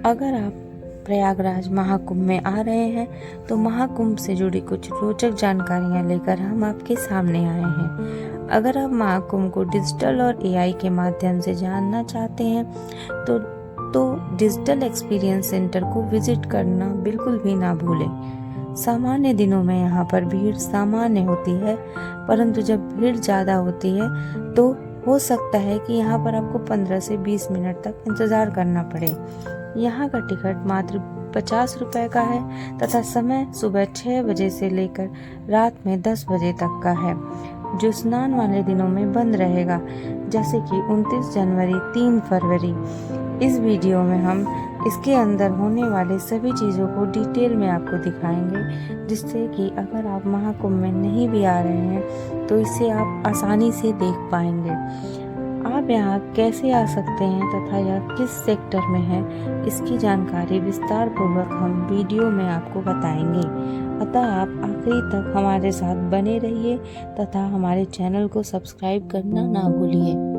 अगर आप प्रयागराज महाकुंभ में आ रहे हैं तो महाकुंभ से जुड़ी कुछ रोचक जानकारियां लेकर हम आपके सामने आए हैं। अगर आप महाकुंभ को डिजिटल और एआई के माध्यम से जानना चाहते हैं तो डिजिटल एक्सपीरियंस सेंटर को विजिट करना बिल्कुल भी ना भूलें। सामान्य दिनों में यहाँ पर भीड़ सामान्य होती है, परंतु जब भीड़ ज़्यादा होती है तो हो सकता है कि यहाँ पर आपको 15 से 20 मिनट तक इंतज़ार करना पड़े। यहाँ का टिकट मात्र 50 रुपये का है तथा समय सुबह 6 बजे से लेकर रात में 10 बजे तक का है, जो स्नान वाले दिनों में बंद रहेगा, जैसे कि 29 जनवरी, 3 फरवरी। इस वीडियो में हम इसके अंदर होने वाले सभी चीज़ों को डिटेल में आपको दिखाएंगे, जिससे कि अगर आप महाकुंभ में नहीं भी आ रहे हैं तो इसे आप आसानी से देख पाएंगे। आप यहाँ कैसे आ सकते हैं तथा यह किस सेक्टर में है, इसकी जानकारी विस्तार पूर्वक हम वीडियो में आपको बताएंगे। अतः आप आखिरी तक हमारे साथ बने रहिए तथा हमारे चैनल को सब्सक्राइब करना ना भूलिए।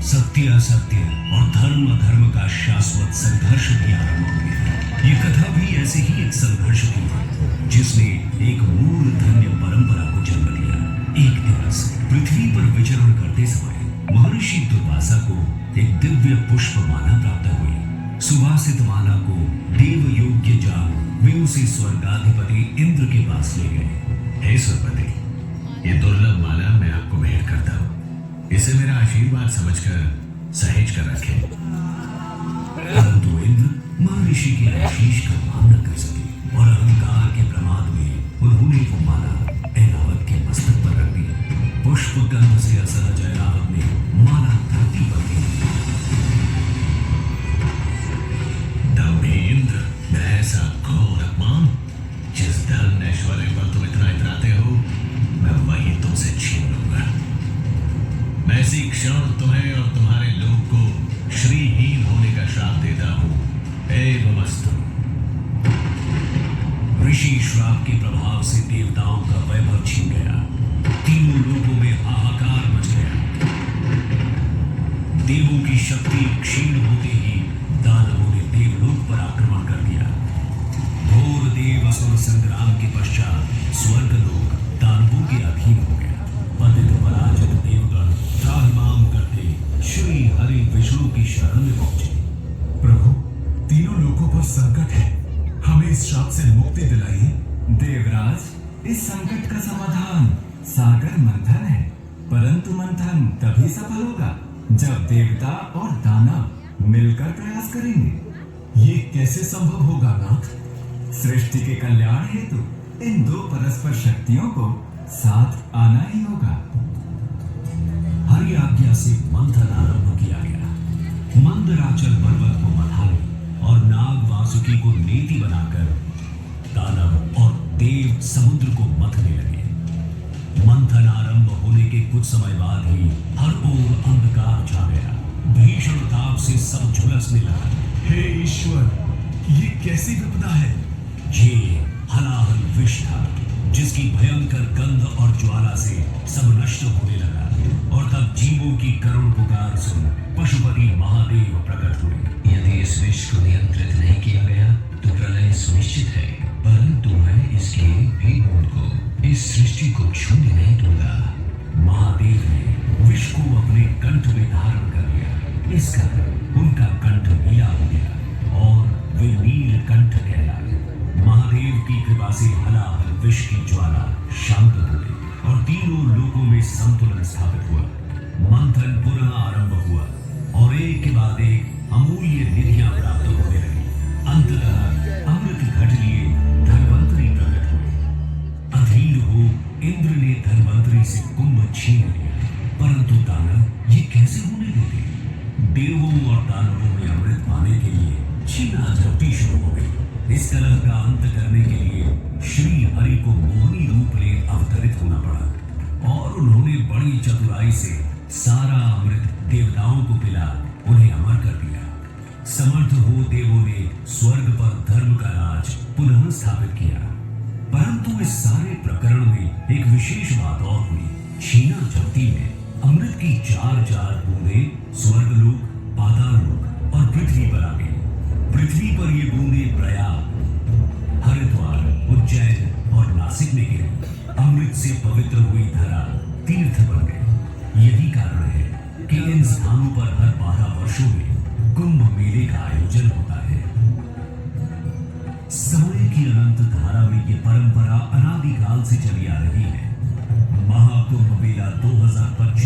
सत्य असत्य और धर्म अधर्म का शाश्वत संघर्ष भी आरंभ हो गया। ये कथा भी ऐसे ही एक संघर्ष की है, जिसने एक मूल धन्य परंपरा को जन्म दिया। एक दिवस पृथ्वी पर विचरण करते समय महर्षि दुर्वासा को एक दिव्य पुष्प माला प्राप्त हुई। सुवासित माला को देव योग्य जान वे उसे स्वर्गाधिपति इंद्र के पास ले गए। हे सरपति, ये दुर्लभ माला मैं आपको भेंट करता हूँ। इसे मेरा आशीर्वाद समझकर सहेज कर रखें। परंतु इंद्र महर्षि के आशीष का मान न कर सके और अहंकार के प्रमाद में उन्होंने वो माला ऐरावत के मस्तक पर रख दी। पुष्प गंध से असहज ऐरावत ने माला धरती पर गिरी। दम्भी इंद्र, मैं ऐसा घोर अपमान जिस धन ऐश्वर्य पर तुम इतना इतराते हो, मैं वही तुमसे छीन लूंगा। मैं इसी क्षण तुम्हें और तुम्हारे लोग को श्रीहीन होने का श्राप देता हूं। एवमस्तु। ऋषि श्राप के प्रभाव से देवताओं का वैभव छिन गया। तीनों लोगों में हाहाकार मच गया। देवों की शक्ति क्षीण होते ही दानवों ने देवलोक पर आक्रमण कर दिया। घोर देव असुर संग्राम के पश्चात स्वर्गलोक दानवों के अधीन हो गया। पतित पराजित देवगण त्राहिमाम करते श्री हरि विष्णु की शरण में पहुंचे। प्रभु, तीनों लोगों पर संकट है, हमें इस श्राप से मुक्ति दिलाइए। देवराज, इस संकट का समाधान सागर मंथन है, परंतु मंथन तभी सफल होगा जब देवता और दानव मिलकर प्रयास करेंगे। ये कैसे संभव होगा नाथ? सृष्टि के कल्याण हेतु इन दो परस्पर शक्तियों को साथ आना ही होगा। हरि आज्ञा से मंथन आरंभ किया गया। मंदराचल पर्वत को मथाने और नाग वासुकी को नेति बनाकर दानव और देव समुद्र को मथने लगे। मंथन आरंभ होने के कुछ समय बाद ही हर ओर अंधकार छा गया। भीषण ताप से सब झुलसने लगा। हे ईश्वर, ये कैसी विपदा है? ये हलाहल विष था जिसकी भयंकर गंध और ज्वाला से सब नष्ट होने लगा। और तब जीवों की करुण पुकार सुन पशुपति महादेव प्रकट हुए। यदि इस विष को नियंत्रित नहीं किया गया तो प्रलय सुनिश्चित है, परंतु मैं इसके भी बूंद को इस सृष्टि को छूने नहीं दूंगा। महादेव ने विष को अपने कंठ में धारण कर लिया। इस कारण उनका कंठ नीला हो गया और वे नीलकंठ कहलाए। महादेव की कृपा से हलाहल विष की ज्वाला शांत हो गई और तीनों लोगों में संतुलन स्थापित हुआ। मंथन पुनः आरंभ हुआ और एक के बाद एक अमूल्य निधियां प्राप्त होने लगी। अंततः अमृत घट लिए धन्वंतरी प्रकट हुए। अधीर हो इंद्र ने धन्वंतरी से कुंभ छीन लिया, परंतु दानव ये कैसे होने देते? देवों और दानवों में अमृत पाने के लिए छीना झपटी शुरू हो गई। इस कलह का अंत करने के लिए श्री हरि को मोहनी रूप ले अवतरित होना पड़ा और उन्होंने बड़ी चतुराई से सारा अमृत देवताओं को पिला उन्हें अमर कर दिया। समर्थ हो देवों ने स्वर्ग पर धर्म का राज पुनः स्थापित किया। परंतु इस सारे प्रकरण में एक विशेष बात और हुई। छीना झपटी में अमृत की चार चार बूंदे स्वर्गलोक, पाताललोक और पृथ्वी पर आ गई। पृथ्वी पर ये बूंदे प्रयाग, हरिद्वार, उज्जैन और नासिक में गिरी। अमृत से पवित्र हुई धरा तीर्थ बन गई। यही कारण है कि इन स्थानों पर हर 12 वर्षों में कुंभ मेले का आयोजन होता है। समय की अनंत धारा में ये परंपरा अनादिकाल से चली आ रही है। महाकुंभ मेला 2025